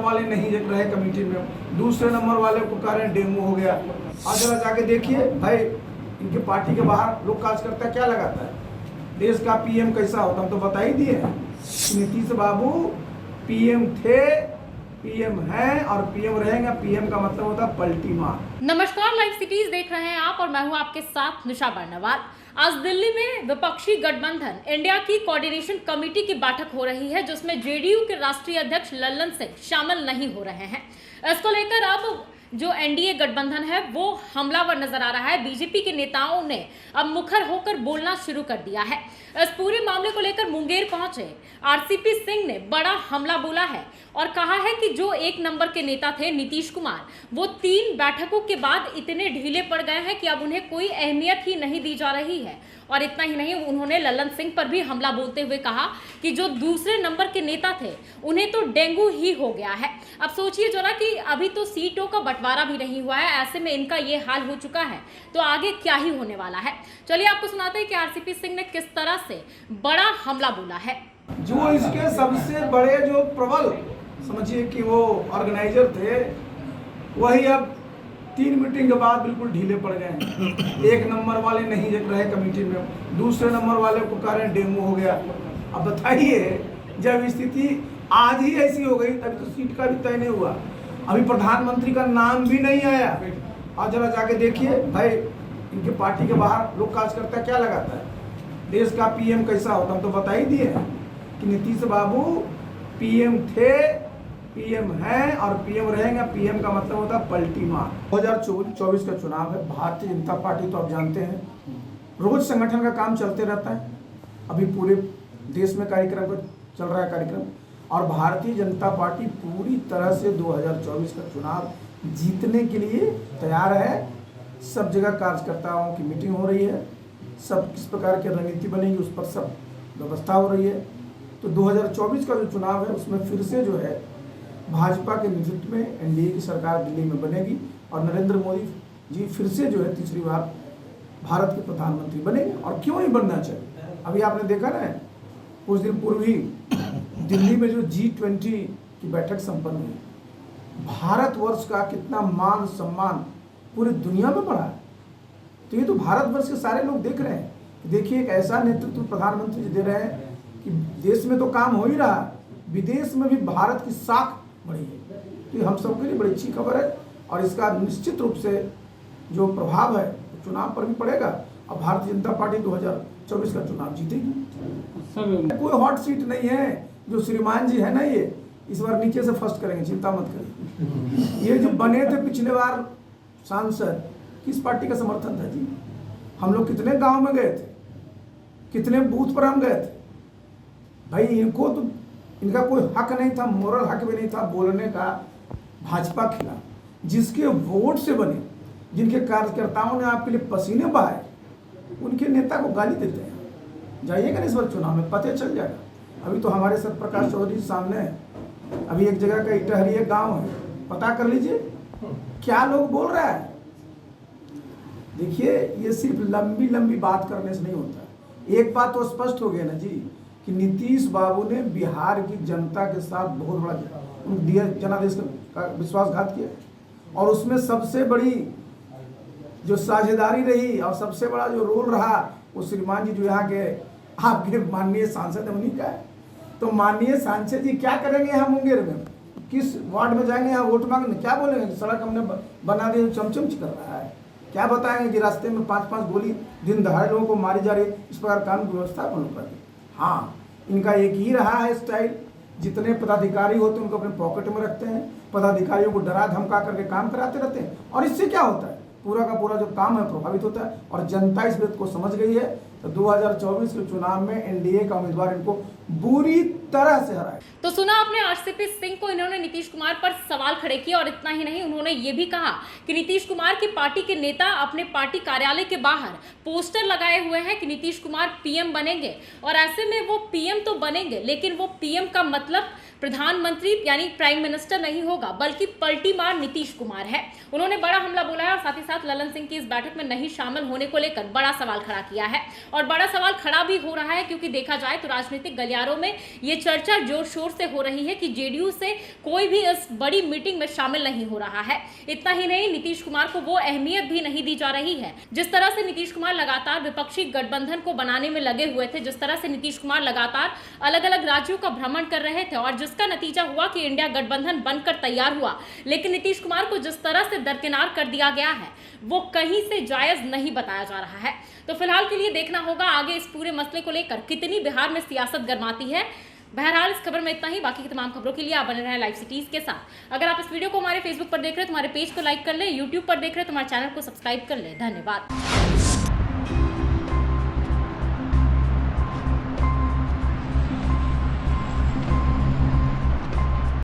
वाले नहीं रहे कमेटी में, दूसरे नंबर वाले को कह रहे हैं डेमो हो गया। आज जरा जाके देखिए भाई, इनके पार्टी के बाहर लोग कार्यकर्ता क्या लगाता है, देश का पीएम कैसा होता, हम तो बता ही दिए हैं। नीतीश बाबू पीएम थे, पीएम हैं और पीएम रहेंगे। पीएम का मतलब होता है पलटी मार। नमस्कार, लाइव सिटीज देख रहे हैं आप और मैं हूं आपके साथ निशा बर्नवाल। आज दिल्ली में विपक्षी गठबंधन इंडिया की कोऑर्डिनेशन कमेटी की बैठक हो रही है, जिसमें जेडीयू के राष्ट्रीय अध्यक्ष लल्लन सिंह शामिल नहीं हो रहे हैं। इसको लेकर अब जो एनडीए गठबंधन है वो हमलावर नजर आ रहा है। बीजेपी के नेताओं ने अब मुखर होकर बोलना शुरू कर दिया है। इस पूरे मामले को लेकर मुंगेर पहुंचे आरसीपी सिंह ने बड़ा हमला बोला है और कहा है कि जो एक नंबर के नेता थे नीतीश कुमार, वो 3 बैठकों के बाद इतने ढीले पड़ गए हैं कि अब उन्हें कोई अहमियत ही नहीं दी जा रही है। और इतना ही नहीं, उन्होंने लल्लन सिंह पर भी हमला बोलते हुए कहा कि जो दूसरे नंबर के नेता थे उन्हें तो डेंगू ही हो गया है। अब सोचिए जरा कि अभी तो सीटों का बंटवारा भी नहीं हुआ है, ऐसे में इनका ये हाल हो चुका है तो आगे क्या ही होने वाला है। चलिए आपको सुनाते हैं कि आरसीपी सिंह ने किस तरह से बड़ा हमला बोला है। जो इसके सबसे बड़े जो प्रबल समझिए कि वो ऑर्गेनाइजर थे, वही अब 3 मीटिंग के बाद बिल्कुल ढीले पड़ गए। एक नंबर वाले नहीं रहे कमेटी में, दूसरे नंबर वाले को कह रहे हैं डेमो हो गया। अब बताइए, जब स्थिति आज ही ऐसी हो गई तभी तो सीट का भी तय नहीं हुआ, अभी प्रधानमंत्री का नाम भी नहीं आया। आज जरा जाके देखिए भाई, इनके पार्टी के बाहर लोग कार्यकर्ता क्या लगाता है, देश का पीएम कैसा होता, हम तो बता ही दिए हैं कि नीतीश बाबू पीएम थे, पीएम हैं और पीएम रहेंगे। पीएम का मतलब होता है पलटी मार। 2024 का चुनाव है। भारतीय जनता पार्टी तो आप जानते हैं रोज संगठन का काम चलते रहता है। अभी पूरे देश में कार्यक्रम चल रहा है कार्यक्रम, और भारतीय जनता पार्टी पूरी तरह से 2024 का चुनाव जीतने के लिए तैयार है। सब जगह कार्यकर्ताओं की मीटिंग हो रही है, सब किस प्रकार की रणनीति बनेगी उस पर सब व्यवस्था हो रही है। तो 2024 का जो चुनाव है उसमें फिर से जो है भाजपा के नेतृत्व में एनडीए की सरकार दिल्ली में बनेगी और नरेंद्र मोदी जी फिर से जो है तीसरी बार भारत के प्रधानमंत्री बनेंगे। और क्यों ही बनना चाहिए। अभी आपने देखा ना, कुछ दिन पूर्व ही दिल्ली में जो G20 की बैठक संपन्न हुई, भारतवर्ष का कितना मान सम्मान पूरी दुनिया में बढ़ा है। तो ये तो भारतवर्ष के सारे लोग देख रहे हैं कि देखिए एक ऐसा नेतृत्व प्रधानमंत्री जी दे रहे हैं कि देश में तो काम हो ही रहा, विदेश में भी भारत की साख बढ़ी है। तो हम सबके लिए बड़ी अच्छी खबर है और इसका निश्चित रूप से जो प्रभाव है चुनाव पर भी पड़ेगा और भारतीय जनता पार्टी 2024 का चुनाव जीतेगी। कोई हॉट सीट नहीं है। जो श्रीमान जी है ना, ये इस बार नीचे से फर्स्ट करेंगे, चिंता मत करिए। ये जो बने थे पिछले बार सांसद, किस पार्टी का समर्थन था जी? हम लोग कितने गांव में गए थे, कितने बूथ पर हम गए थे भाई। इनको तो इनका कोई हक नहीं था, मोरल हक भी नहीं था बोलने का भाजपा के खिलाफ। जिसके वोट से बने, जिनके कार्यकर्ताओं ने आपके लिए पसीने बहाए, उनके नेता को गाली देते हैं। जाइएगा ना इस बार चुनाव में, पता चल जाएगा। अभी तो हमारे सत्यप्रकाश चौधरी सामने है, अभी एक जगह का इटहरी गांव है, पता कर लीजिए क्या लोग बोल रहा है। देखिए, ये सिर्फ लंबी लंबी बात करने से नहीं होता। एक बात तो स्पष्ट हो गया ना जी कि नीतीश बाबू ने बिहार की जनता के साथ बहुत बड़ा जनादेश का विश्वासघात किया और उसमें सबसे बड़ी जो साझेदारी रही और सबसे बड़ा जो रोल रहा वो श्रीमान जी जो यहाँ के आपके माननीय सांसद है उन्हीं का है। तो माननीय सांसद जी क्या करेंगे यहाँ मुंगेर में, किस वार्ड में जाएंगे यहाँ वोट मांगने, क्या बोलेंगे सड़क हमने बना दी, चमचम कर रहा है, क्या बताएंगे कि रास्ते में 5-5 गोली दिन दहाड़े लोगों को मारी जा रही है। इस प्रकार कानून व्यवस्था बन कर। हाँ, इनका एक ही रहा है स्टाइल, जितने पदाधिकारी होते हैं उनको अपने पॉकेट में रखते हैं, पदाधिकारियों को डरा धमका करके काम कराते रहते हैं और इससे क्या होता है, पूरा का पूरा जो काम है प्रभावित होता है। और जनता इस बात को समझ गई है। तो 2024 के चुनाव में एनडीए का उम्मीदवार इनको बुरी तरह से हराए। तो सुना आपने आरसीपी सिंह को, इन्होंने नीतीश कुमार पर सवाल खड़े किए और इतना ही नहीं, उन्होंने ये भी कहा कि नीतीश कुमार की पार्टी के नेता अपने पार्टी कार्यालय के बाहर पोस्टर लगाए हुए हैं कि नीतीश कुमार पीएम बनेंगे और ऐसे में वो पीएम तो बनेंगे लेकिन वो पीएम का मतलब प्रधानमंत्री यानी प्राइम मिनिस्टर नहीं होगा बल्कि पलटी मार नीतीश कुमार है। उन्होंने बड़ा हमला बोला है और साथ ही साथ ललन सिंह की इस बैठक में नहीं शामिल होने को लेकर बड़ा सवाल खड़ा किया है। और बड़ा सवाल खड़ा भी हो रहा है क्योंकि देखा जाए तो राजनीतिक गलियारों में ये चर्चा जोर शोर से हो रही है कि जेडीयू से कोई भी इस बड़ी मीटिंग में शामिल नहीं हो रहा है। इतना ही नहीं, नीतीश कुमार को वो अहमियत भी नहीं दी जा रही है जिस तरह से नीतीश कुमार लगातार विपक्षी गठबंधन को बनाने में लगे हुए थे, जिस तरह से नीतीश कुमार लगातार अलग अलग राज्यों का भ्रमण कर रहे थे और जिसका नतीजा हुआ कि इंडिया गठबंधन बनकर तैयार हुआ। लेकिन नीतीश कुमार को जिस तरह से दरकिनार कर दिया गया है वो कहीं से जायज नहीं बताया जा रहा है। तो फिलहाल के लिए देखना होगा आगे इस पूरे मसले को लेकर कितनी बिहार में सियासत गरमाती है। बहरहाल इस खबर में इतना ही। बाकी की तमाम खबरों के लिए आप बने रहें लाइव सिटीज के साथ। अगर आप इस वीडियो को हमारे फेसबुक पर देख रहे हैं तो हमारे पेज को लाइक कर ले, यूट्यूब पर देख रहे हैं तो हमारे चैनल को सब्सक्राइब कर ले। धन्यवाद।